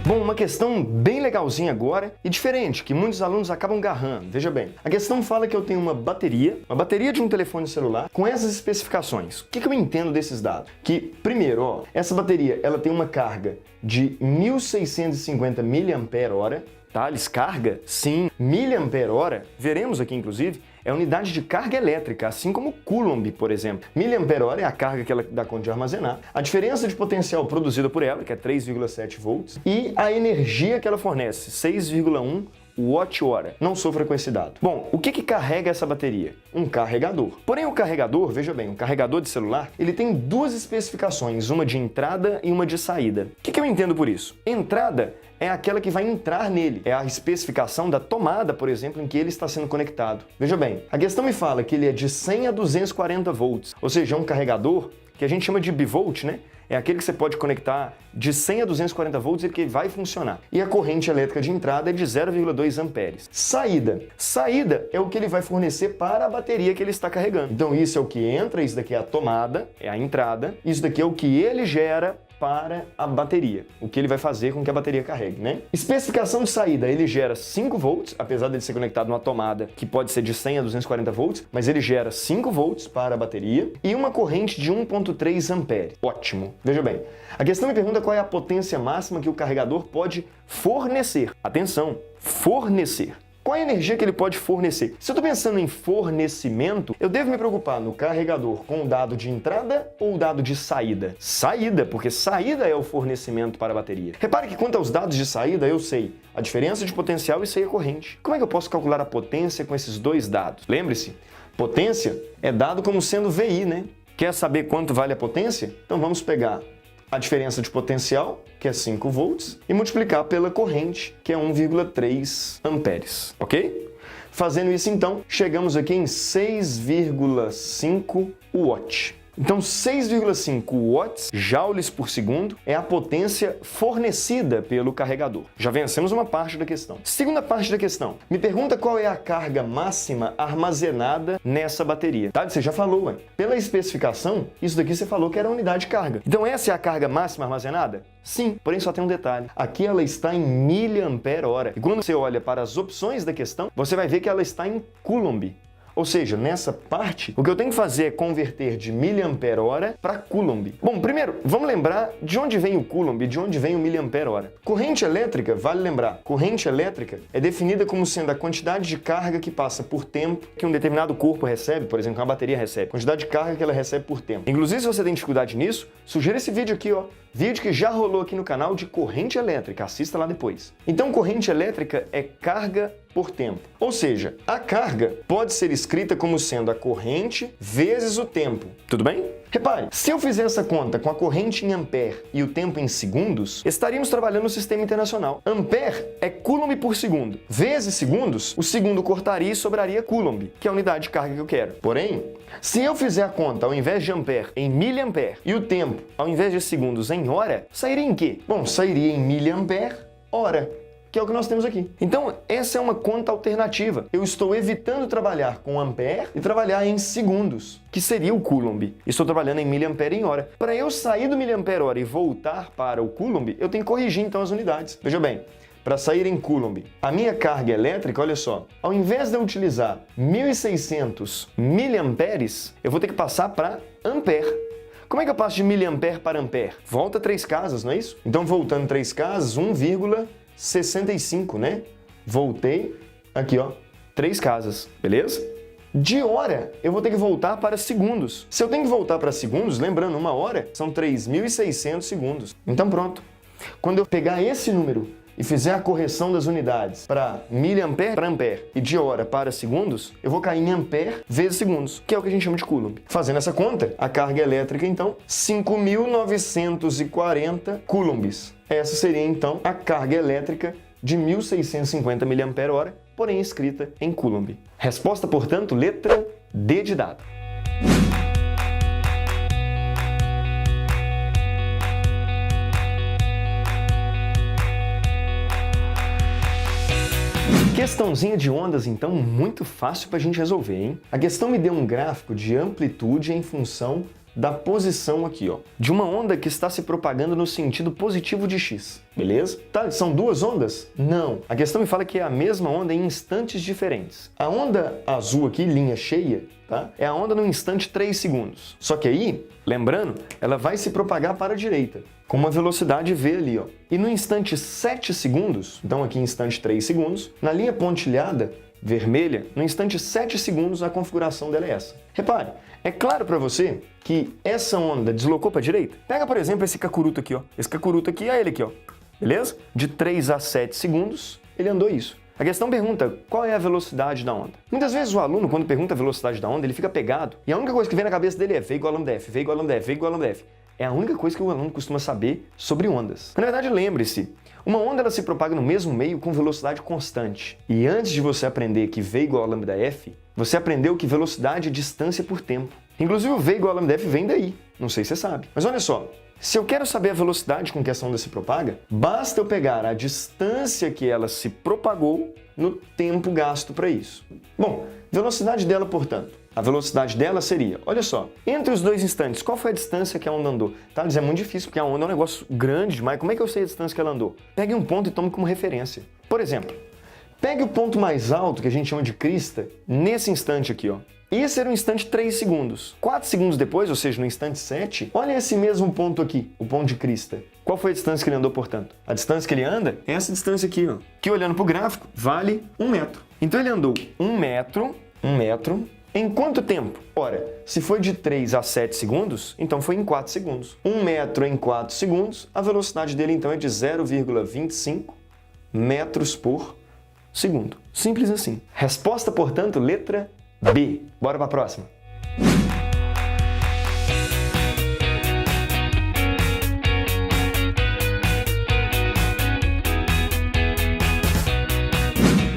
Bom, uma questão bem legalzinha agora e diferente, que muitos alunos acabam garrando. Veja bem, a questão fala que eu tenho uma bateria de um telefone celular com essas especificações. O que eu entendo desses dados? Que, primeiro, ó, essa bateria ela tem uma carga de 1650 mAh, tá? Descarga? Sim. Miliampere-hora, veremos aqui inclusive, é a unidade de carga elétrica, assim como Coulomb, por exemplo. Miliampere-hora é a carga que ela dá conta de armazenar, a diferença de potencial produzida por ela, que é 3,7 volts, e a energia que ela fornece, 6,1 watt-hora. Não sofra com esse dado. Bom, o que carrega essa bateria? Um carregador. Porém, o carregador, veja bem, um carregador de celular, ele tem 2 especificações, uma de entrada e uma de saída. O que eu entendo por isso? Entrada é aquela que vai entrar nele. É a especificação da tomada, por exemplo, em que ele está sendo conectado. Veja bem, a questão me fala que ele é de 100 a 240 volts, ou seja, é um carregador que a gente chama de bivolt, né? É aquele que você pode conectar de 100 a 240 volts e que vai funcionar. E a corrente elétrica de entrada é de 0,2 amperes. Saída. Saída é o que ele vai fornecer para a bateria que ele está carregando. Então isso é o que entra, isso daqui é a tomada, é a entrada, isso daqui é o que ele gera para a bateria, o que ele vai fazer com que a bateria carregue, né? Especificação de saída, ele gera 5 volts, apesar dele ser conectado numa tomada que pode ser de 100 a 240 volts, mas ele gera 5 volts para a bateria e uma corrente de 1,3 amperes. Ótimo! Veja bem, a questão me pergunta qual é a potência máxima que o carregador pode fornecer. Atenção, fornecer. Qual é a energia que ele pode fornecer? Se eu estou pensando em fornecimento, eu devo me preocupar no carregador com o dado de entrada ou o dado de saída? Saída, porque saída é o fornecimento para a bateria. Repare que quanto aos dados de saída, eu sei a diferença de potencial e sei a corrente. Como é que eu posso calcular a potência com esses 2 dados? Lembre-se, potência é dado como sendo VI, né? Quer saber quanto vale a potência? Então vamos pegar a diferença de potencial, que é 5 volts, e multiplicar pela corrente, que é 1,3 amperes, ok? Fazendo isso, então, chegamos aqui em 6,5 watts. Então, 6,5 watts, joules por segundo, é a potência fornecida pelo carregador. Já vencemos uma parte da questão. Segunda parte da questão. Me pergunta qual é a carga máxima armazenada nessa bateria. Tá? Você já falou, ué. Pela especificação, isso daqui você falou que era a unidade de carga. Então, essa é a carga máxima armazenada? Sim, porém só tem um detalhe. Aqui ela está em miliampere-hora. E quando você olha para as opções da questão, você vai ver que ela está em Coulomb. Ou seja, nessa parte, o que eu tenho que fazer é converter de miliampere-hora para Coulomb. Bom, primeiro, vamos lembrar de onde vem o Coulomb e de onde vem o miliampere-hora. Corrente elétrica, vale lembrar, corrente elétrica é definida como sendo a quantidade de carga que passa por tempo que um determinado corpo recebe, por exemplo, que uma bateria recebe. Quantidade de carga que ela recebe por tempo. Inclusive, se você tem dificuldade nisso, sugere esse vídeo aqui, ó. vídeo que já rolou aqui no canal de corrente elétrica, assista lá depois. Então, corrente elétrica é carga por tempo. Ou seja, a carga pode ser escrita como sendo a corrente vezes o tempo. Tudo bem? Repare, se eu fizer essa conta com a corrente em ampere e o tempo em segundos, estaríamos trabalhando no sistema internacional. Ampere é coulomb por segundo. Vezes segundos, o segundo cortaria e sobraria coulomb, que é a unidade de carga que eu quero. Porém, se eu fizer a conta ao invés de ampere em miliampere e o tempo ao invés de segundos em hora, sairia em quê? Bom, sairia em miliampere hora, que é o que nós temos aqui. Então, essa é uma conta alternativa. Eu estou evitando trabalhar com ampere e trabalhar em segundos, que seria o coulomb. Estou trabalhando em miliampere em hora. Para eu sair do miliampere hora e voltar para o coulomb, eu tenho que corrigir então as unidades. Veja bem, para sair em coulomb, a minha carga elétrica, olha só, ao invés de eu utilizar 1.600 miliamperes, eu vou ter que passar para ampere. Como é que eu passo de miliampere para ampere? Volta 3 casas, não é isso? Então, voltando 3 casas, 1,65, né? Voltei aqui, ó, 3 casas, beleza? De hora, eu vou ter que voltar para segundos. Se eu tenho que voltar para segundos, lembrando, 1 hora são 3.600 segundos. Então, pronto. Quando eu pegar esse número e fizer a correção das unidades para miliampere para ampere e de hora para segundos, eu vou cair em ampere vezes segundos, que é o que a gente chama de coulomb. Fazendo essa conta, a carga elétrica, então, 5.940 coulombs. Essa seria, então, a carga elétrica de 1.650 mAh, porém escrita em coulomb. Resposta, portanto, letra D de dado. Questãozinha de ondas, então, muito fácil para a gente resolver, hein? A questão me deu um gráfico de amplitude em função da posição aqui, ó, de uma onda que está se propagando no sentido positivo de x, beleza? Tá, são 2 ondas? Não. A questão me fala que é a mesma onda em instantes diferentes. A onda azul aqui, linha cheia, tá? É a onda no instante 3 segundos. Só que aí, lembrando, ela vai se propagar para a direita, com uma velocidade v ali, ó. E no instante 7 segundos, então aqui instante 3 segundos, na linha pontilhada, vermelha, no instante 7 segundos a configuração dela é essa. Repare, é claro para você que essa onda deslocou para a direita? Pega, por exemplo, esse cacuruto aqui, ó. Esse cacuruto aqui é ele aqui, ó. Beleza? De 3 a 7 segundos, ele andou isso. A questão pergunta qual é a velocidade da onda. Muitas vezes o aluno, quando pergunta a velocidade da onda, ele fica pegado. E a única coisa que vem na cabeça dele é V igual a lambda F, V igual a lambda F, V igual a lambda F. É a única coisa que o aluno costuma saber sobre ondas. Mas, na verdade, lembre-se, uma onda ela se propaga no mesmo meio com velocidade constante. E antes de você aprender que V igual a lambda F, você aprendeu que velocidade é distância por tempo. Inclusive o V igual a lambda F vem daí, não sei se você sabe. Mas olha só, se eu quero saber a velocidade com que essa onda se propaga, basta eu pegar a distância que ela se propagou no tempo gasto para isso. Bom, velocidade dela, portanto, a velocidade dela seria, olha só, entre os 2 instantes, qual foi a distância que a onda andou? Tá, mas é muito difícil, porque a onda é um negócio grande demais. Como é que eu sei a distância que ela andou? Pegue um ponto e tome como referência. Por exemplo, pegue o ponto mais alto, que a gente chama de crista, nesse instante aqui, ó. Esse era o instante 3 segundos. 4 segundos depois, ou seja, no instante 7, olha esse mesmo ponto aqui, o ponto de crista. Qual foi a distância que ele andou, portanto? A distância que ele anda é essa distância aqui, ó, que olhando para o gráfico, vale 1 metro. Então ele andou 1 metro, em quanto tempo? Ora, se foi de 3 a 7 segundos, então foi em 4 segundos. 1 metro em 4 segundos, a velocidade dele então é de 0,25 metros por segundo. Simples assim. Resposta, portanto, letra B. Bora para a próxima.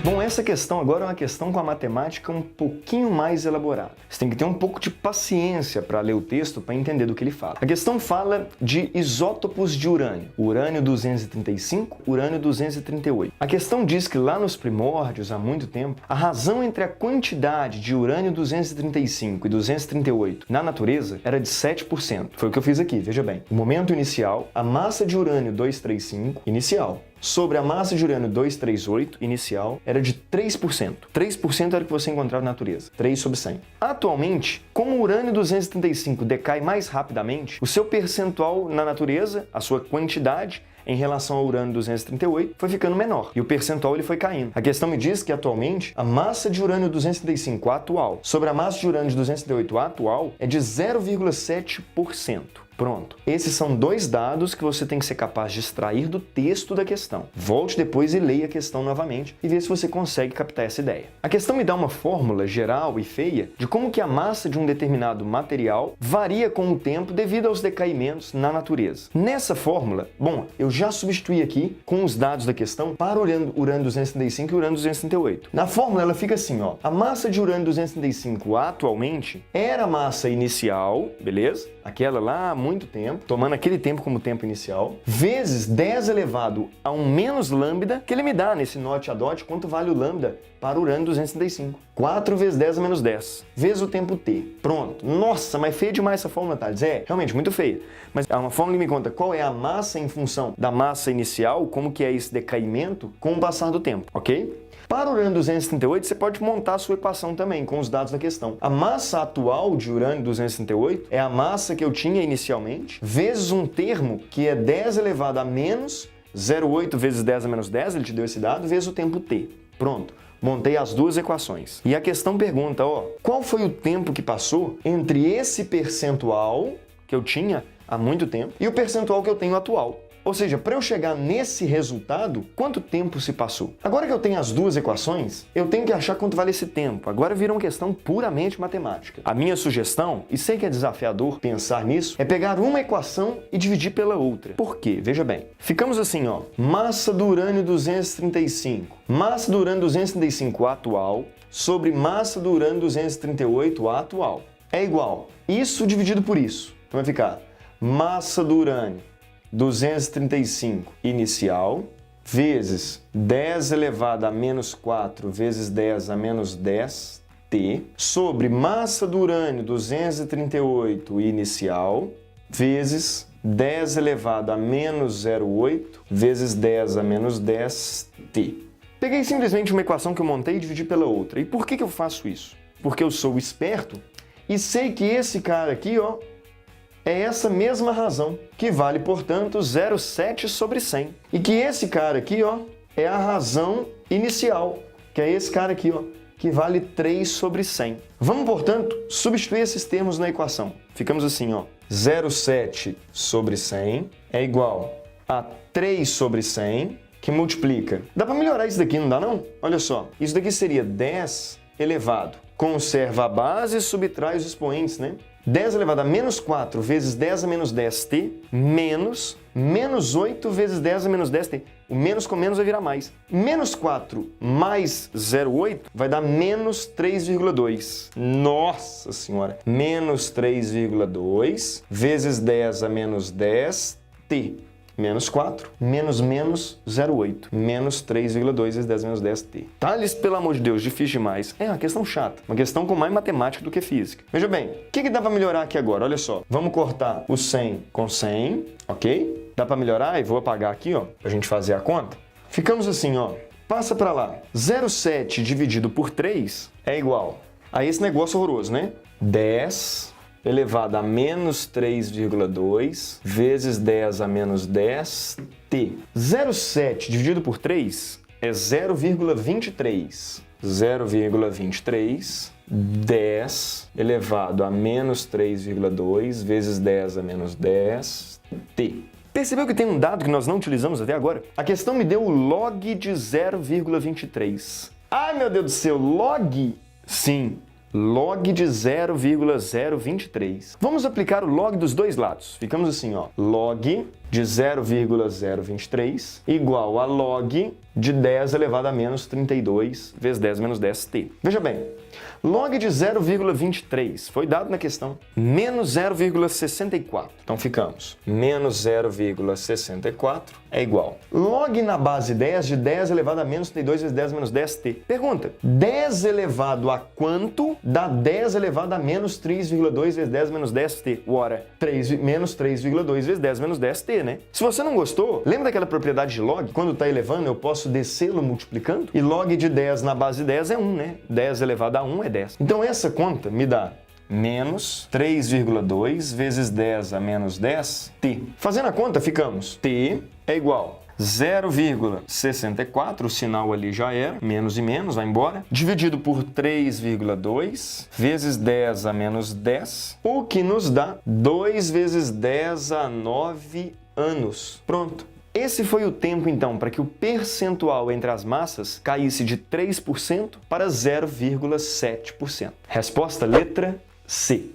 Bom, essa questão agora é uma questão com a matemática um pouquinho mais elaborada. Você tem que ter um pouco de paciência para ler o texto para entender do que ele fala. A questão fala de isótopos de urânio. Urânio 235, urânio 238. A questão diz que lá nos primórdios, há muito tempo, a razão entre a quantidade de urânio 235 e 238 na natureza era de 7%. Foi o que eu fiz aqui, veja bem. O momento inicial, a massa de urânio 235 inicial, sobre a massa de urânio 238 inicial era de 3%. 3% era o que você encontrava na natureza. 3 sobre 100. Atualmente, como o urânio 235 decai mais rapidamente, o seu percentual na natureza, a sua quantidade, em relação ao urânio-238 foi ficando menor e o percentual ele foi caindo. A questão me diz que atualmente a massa de urânio-235 atual sobre a massa de urânio-238 atual é de 0,7%. Pronto. Esses são dois dados que você tem que ser capaz de extrair do texto da questão. Volte depois e leia a questão novamente e veja se você consegue captar essa ideia. A questão me dá uma fórmula geral e feia de como que a massa de um determinado material varia com o tempo devido aos decaimentos na natureza. Nessa fórmula, bom, eu já substituí aqui com os dados da questão para o urânio-235 e o urânio-238. Na fórmula ela fica assim, ó. A massa de urânio-235 atualmente era a massa inicial, beleza? Aquela lá há muito tempo, tomando aquele tempo como tempo inicial, vezes 10 elevado a um menos lambda, que ele me dá nesse note a dot quanto vale o lambda para o urânio-235. 4 vezes 10 a menos 10, vezes o tempo t. Pronto. Nossa, mas feia demais essa fórmula, Thales. É, realmente, muito feia. Mas é uma fórmula que me conta qual é a massa em função da massa inicial, como que é esse decaimento com o passar do tempo, ok? Para o urânio-238, você pode montar a sua equação também, com os dados da questão. A massa atual de urânio-238 é a massa que eu tinha inicialmente, vezes um termo que é 10 elevado a menos 0,8 vezes 10 a menos 10, ele te deu esse dado, vezes o tempo t. Pronto. Montei as duas equações. E a questão pergunta, ó, qual foi o tempo que passou entre esse percentual que eu tinha há muito tempo e o percentual que eu tenho atual? Ou seja, para eu chegar nesse resultado, quanto tempo se passou? Agora que eu tenho as duas equações, eu tenho que achar quanto vale esse tempo. Agora vira uma questão puramente matemática. A minha sugestão, e sei que é desafiador pensar nisso, é pegar uma equação e dividir pela outra. Por quê? Veja bem. Ficamos assim, ó. Massa do urânio-235. Massa do urânio-235 atual sobre massa do urânio-238 atual. É igual. Isso dividido por isso. Então vai ficar massa do urânio 235 inicial, vezes 10 elevado a menos 4 vezes 10 a menos 10 t, sobre massa do urânio 238 inicial, vezes 10 elevado a menos 0,8 vezes 10 a menos 10 t. Peguei simplesmente uma equação que eu montei e dividi pela outra. E por que eu faço isso? Porque eu sou esperto e sei que esse cara aqui, ó, é essa mesma razão, que vale, portanto, 0,7 sobre 100. E que esse cara aqui, ó, é a razão inicial, que é esse cara aqui, ó, que vale 3 sobre 100. Vamos, portanto, substituir esses termos na equação. Ficamos assim, ó, 0,7 sobre 100 é igual a 3 sobre 100, que multiplica. Dá para melhorar isso daqui, não dá não? Olha só, isso daqui seria 10 elevado. Conserva a base e subtrai os expoentes, né? 10 elevado a menos 4 vezes 10 a menos 10t, menos 8 vezes 10 a menos 10t. O menos com menos vai virar mais. Menos 4 mais 0,8 vai dar menos 3,2. Nossa Senhora! Menos 3,2 vezes 10 a menos 10t. Menos 4, menos 0,8. Menos 3,2 vezes 10 menos 10t. Thales, pelo amor de Deus, difícil demais. É uma questão chata. Uma questão com mais matemática do que física. Veja bem, o que dá para melhorar aqui agora? Olha só. Vamos cortar o 100 com 100, ok? Dá para melhorar? E vou apagar aqui, ó, pra gente fazer a conta. Ficamos assim, ó. Passa para lá. 0,7 dividido por 3 é igual a esse negócio horroroso, né? 10 elevado a menos 3,2 vezes 10 a menos 10t. 0,7 dividido por 3 é 0,23. 0,23, 10 elevado a menos 3,2 vezes 10 a menos 10t. Percebeu que tem um dado que nós não utilizamos até agora? A questão me deu o log de 0,23. Ai, meu Deus do céu, log? Sim. Log de 0,023. Vamos aplicar o log dos dois lados. Ficamos assim, ó. Log de 0,023 igual a log de 10 elevado a menos 32 vezes 10 menos 10t. Veja bem, log de 0,23 foi dado na questão. Menos 0,64. Então ficamos. Menos 0,64 é igual. Log na base 10 de 10 elevado a menos 32 vezes 10 menos 10t. Pergunta, 10 elevado a quanto dá 10 elevado a menos 3,2 vezes 10 menos 10t? Ora, menos 3,2 vezes 10 menos 10t, né? Se você não gostou, lembra daquela propriedade de log? Quando está elevando, eu posso descê-lo multiplicando? E log de 10 na base 10 é 1, né? 10 elevado a 1 é 10. Então essa conta me dá menos 3,2 vezes 10 a menos 10, t. Fazendo a conta, ficamos t é igual a 0,64, o sinal ali já era, menos e menos, vai embora, dividido por 3,2 vezes 10 a menos 10, o que nos dá 2 vezes 10 a 9 anos. Pronto. Esse foi o tempo, então, para que o percentual entre as massas caísse de 3% para 0,7%. Resposta letra C.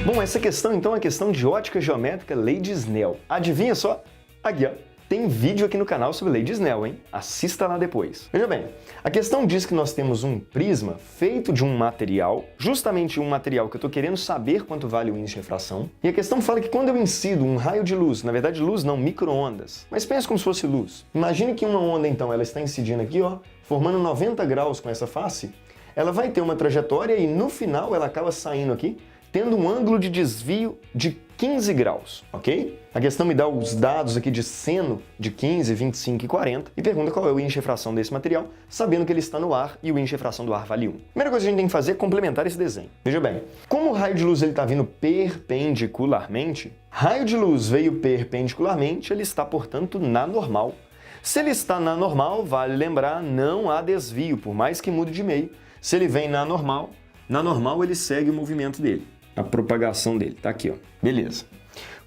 Bom, essa questão, então, é questão de ótica geométrica, lei de Snell. Adivinha só? Aqui, ó. Tem vídeo aqui no canal sobre lei de Snell, hein? Assista lá depois. Veja bem, a questão diz que nós temos um prisma feito de um material, justamente um material que eu estou querendo saber quanto vale o índice de refração, e a questão fala que quando eu incido um raio de luz, na verdade luz não, micro-ondas, mas pensa como se fosse luz. Imagine que uma onda, então, ela está incidindo aqui, ó, formando 90 graus com essa face, ela vai ter uma trajetória e no final ela acaba saindo aqui, tendo um ângulo de desvio de 15 graus, ok? A questão me dá os dados aqui de seno de 15, 25 e 40 e pergunta qual é o índice de refração desse material, sabendo que ele está no ar e o índice de refração do ar vale 1. Primeira coisa que a gente tem que fazer é complementar esse desenho. Veja bem, como o raio de luz está vindo perpendicularmente, raio de luz veio perpendicularmente, ele está, portanto, na normal. Se ele está na normal, vale lembrar, não há desvio, por mais que mude de meio. Se ele vem na normal ele segue o movimento dele. A propagação dele, tá aqui, ó. Beleza.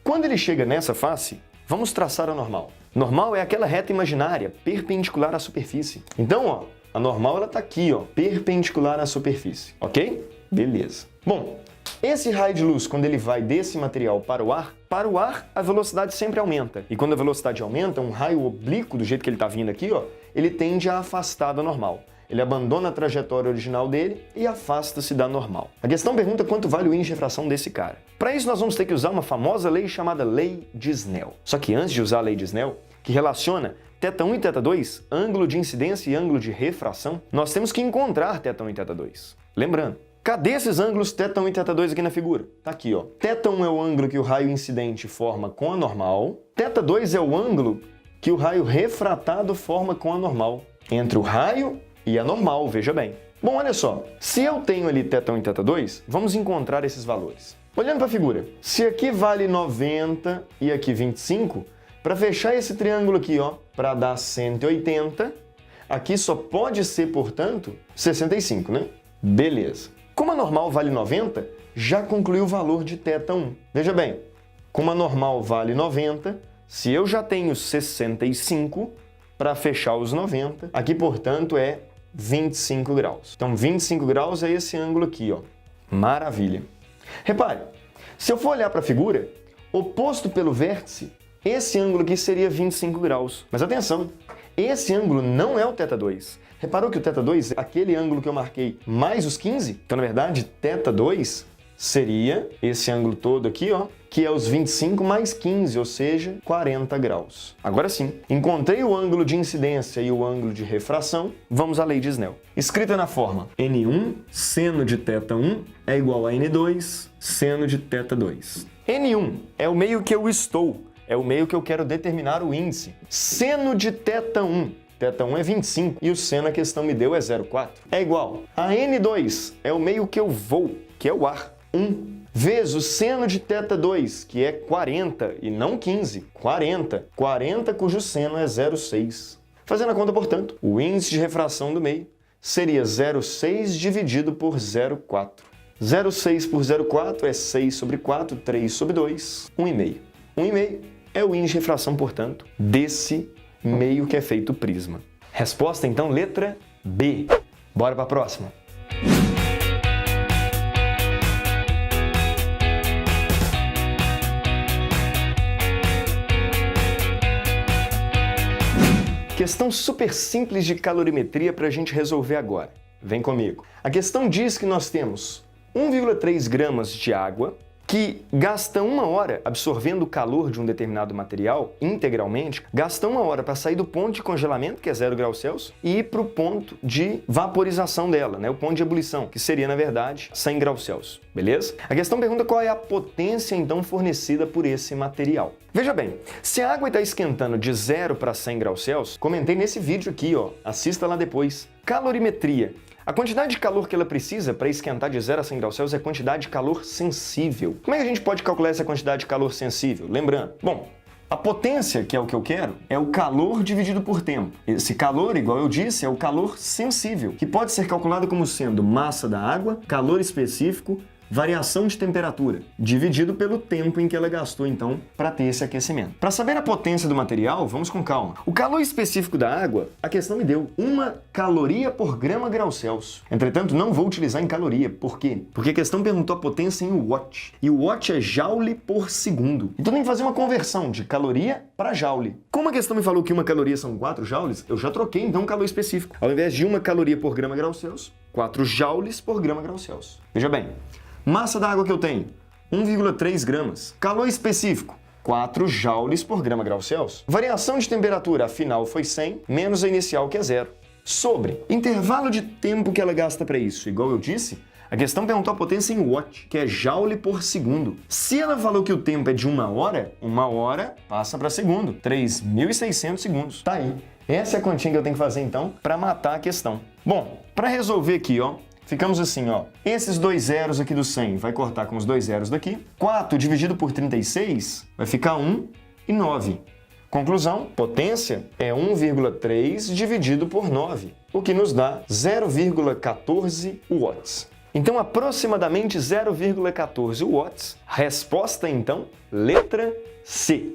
Quando ele chega nessa face, vamos traçar a normal. Normal é aquela reta imaginária, perpendicular à superfície. Então, ó, a normal ela tá aqui, ó, perpendicular à superfície, ok? Beleza. Bom, esse raio de luz, quando ele vai desse material para o ar a velocidade sempre aumenta. E quando a velocidade aumenta, um raio oblíquo, do jeito que ele tá vindo aqui, ó, ele tende a afastar da normal. Ele abandona a trajetória original dele e afasta-se da normal. A questão pergunta quanto vale o índice de refração desse cara. Para isso, nós vamos ter que usar uma famosa lei chamada lei de Snell. Só que antes de usar a lei de Snell, que relaciona θ1 e θ2, ângulo de incidência e ângulo de refração, nós temos que encontrar θ1 e θ2. Lembrando, cadê esses ângulos θ1 e θ2 aqui na figura? Tá aqui, ó. θ1 é o ângulo que o raio incidente forma com a normal, θ2 é o ângulo que o raio refratado forma com a normal. Entre o raio e a normal, veja bem. Bom, olha só, se eu tenho ali θ1 e θ2, vamos encontrar esses valores. Olhando para a figura, se aqui vale 90 e aqui 25, para fechar esse triângulo aqui, ó, para dar 180, aqui só pode ser, portanto, 65, né? Beleza. Como a normal vale 90, já concluiu o valor de θ1. Veja bem, como a normal vale 90, se eu já tenho 65, para fechar os 90, aqui, portanto, é 25 graus. Então, 25 graus é esse ângulo aqui, ó. Maravilha. Repare, se eu for olhar para a figura, oposto pelo vértice, esse ângulo aqui seria 25 graus. Mas atenção, esse ângulo não é o θ2. Reparou que o θ2 é aquele ângulo que eu marquei mais os 15? Então, na verdade, θ2 seria esse ângulo todo aqui, ó, que é os 25 mais 15, ou seja, 40 graus. Agora sim, encontrei o ângulo de incidência e o ângulo de refração, vamos à lei de Snell. Escrita na forma N1 seno de θ1 é igual a N2 seno de θ2. N1 é o meio que eu estou, é o meio que eu quero determinar o índice. Seno de θ1. θ1 é 25 e o seno a questão me deu é 0,4. É igual a N2, é o meio que eu vou, que é o ar, 1. Vezes o seno de θ2, que é 40 e não 15, 40. 40 cujo seno é 0,6. Fazendo a conta, portanto, o índice de refração do meio seria 0,6 dividido por 0,4. 0,6 por 0,4 é 6 sobre 4, 3 sobre 2, 1,5. 1,5 é o índice de refração, portanto, desse meio que é feito prisma. Resposta, então, letra B. Bora para a próxima. Questão super simples de calorimetria para a gente resolver agora. Vem comigo. A questão diz que nós temos 1,3 gramas de água que gasta 1 hora absorvendo o calor de um determinado material integralmente, gasta 1 hora para sair do ponto de congelamento, que é 0 graus Celsius, e ir para o ponto de vaporização dela, né? O ponto de ebulição, que seria, na verdade, 100 graus Celsius. Beleza? A questão pergunta qual é a potência, então, fornecida por esse material. Veja bem, se a água está esquentando de 0 para 100 graus Celsius, comentei nesse vídeo aqui, ó, assista lá depois. Calorimetria. A quantidade de calor que ela precisa para esquentar de 0 a 100 graus Celsius é quantidade de calor sensível. Como é que a gente pode calcular essa quantidade de calor sensível? Lembrando, bom, a potência, que é o que eu quero, é o calor dividido por tempo. Esse calor, igual eu disse, é o calor sensível, que pode ser calculado como sendo massa da água, calor específico, variação de temperatura, dividido pelo tempo em que ela gastou, então, para ter esse aquecimento. Para saber a potência do material, vamos com calma. O calor específico da água, a questão me deu 1 caloria por grama grau Celsius. Entretanto, não vou utilizar em caloria. Por quê? Porque a questão perguntou a potência em watt. E o watt é joule por segundo. Então tem que fazer uma conversão de caloria para joule. Como a questão me falou que 1 caloria são 4 joules, eu já troquei, então, calor específico. Ao invés de 1 caloria por grama grau Celsius, 4 joules por grama grau Celsius. Veja bem. Massa da água que eu tenho, 1,3 gramas. Calor específico, 4 joules por grama grau Celsius. Variação de temperatura, afinal, foi 100, menos a inicial, que é 0. Sobre intervalo de tempo que ela gasta para isso, igual eu disse, a questão perguntou a potência em watt, que é joule por segundo. Se ela falou que o tempo é de 1 hora passa para segundo, 3.600 segundos. Tá aí. Essa é a continha que eu tenho que fazer, então, para matar a questão. Bom, para resolver aqui, ó, ficamos assim, ó. Esses 2 zeros aqui do 100 vai cortar com os 2 zeros daqui. 4 dividido por 36 vai ficar 1 e 9. Conclusão, potência é 1,3 dividido por 9, o que nos dá 0,14 watts. Então, aproximadamente 0,14 watts. Resposta, então, letra C.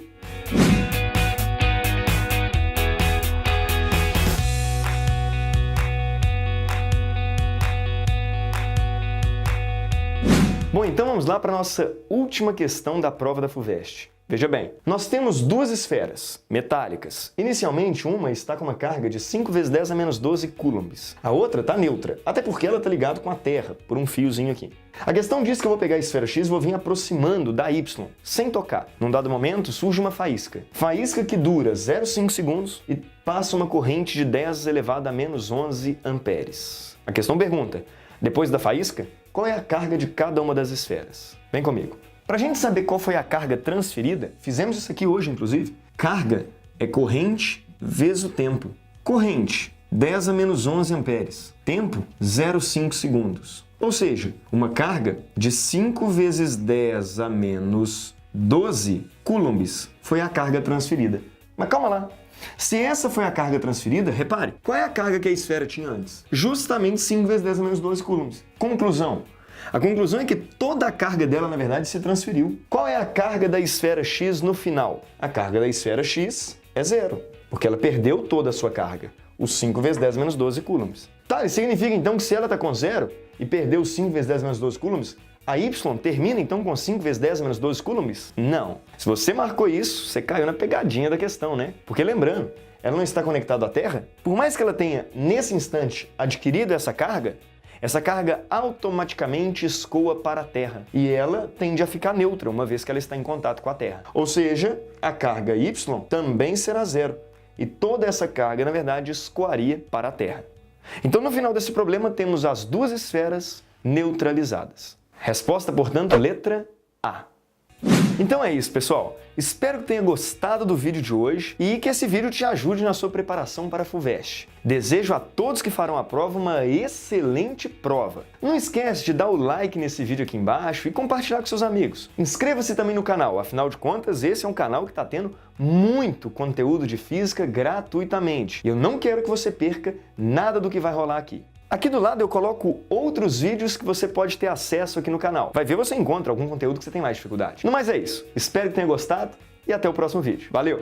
Bom, então vamos lá para a nossa última questão da prova da FUVEST. Veja bem, nós temos 2 esferas metálicas. Inicialmente, uma está com uma carga de 5 vezes 10 a menos 12 coulombs. A outra está neutra, até porque ela está ligada com a Terra, por um fiozinho aqui. A questão diz que eu vou pegar a esfera X e vou vir aproximando da Y, sem tocar. Num dado momento, surge uma faísca. Faísca que dura 0,5 segundos e passa uma corrente de 10 elevado a menos 11 amperes. A questão pergunta, depois da faísca, qual é a carga de cada uma das esferas? Vem comigo. Para a gente saber qual foi a carga transferida, fizemos isso aqui hoje, inclusive. Carga é corrente vezes o tempo. Corrente, 10 a menos 11 amperes. Tempo, 0,5 segundos. Ou seja, uma carga de 5 vezes 10 a menos 12 coulombs foi a carga transferida. Mas calma lá. Se essa foi a carga transferida, repare, qual é a carga que a esfera tinha antes? Justamente 5 vezes 10 a menos 12 coulombs. Conclusão. A conclusão é que toda a carga dela, na verdade, se transferiu. Qual é a carga da esfera X no final? A carga da esfera X é 0, porque ela perdeu toda a sua carga, os 5 vezes 10 menos 12 coulombs. Tá, isso significa então que se ela está com 0 e perdeu 5 vezes 10 menos 12 coulombs, a Y termina então com 5 vezes 10 menos 12 coulombs? Não. Se você marcou isso, você caiu na pegadinha da questão, né? Porque lembrando, ela não está conectada à Terra. Por mais que ela tenha, nesse instante, adquirido essa carga automaticamente escoa para a Terra e ela tende a ficar neutra, uma vez que ela está em contato com a Terra. Ou seja, a carga Y também será 0 e toda essa carga, na verdade, escoaria para a Terra. Então, no final desse problema, temos as 2 esferas neutralizadas. Resposta, portanto, letra A. Então é isso, pessoal. Espero que tenha gostado do vídeo de hoje e que esse vídeo te ajude na sua preparação para a FUVEST. Desejo a todos que farão a prova uma excelente prova. Não esquece de dar o like nesse vídeo aqui embaixo e compartilhar com seus amigos. Inscreva-se também no canal, afinal de contas, esse é um canal que está tendo muito conteúdo de física gratuitamente. E eu não quero que você perca nada do que vai rolar aqui. Aqui do lado eu coloco outros vídeos que você pode ter acesso aqui no canal. Vai ver você encontra algum conteúdo que você tem mais dificuldade. No mais é isso. Espero que tenha gostado e até o próximo vídeo. Valeu!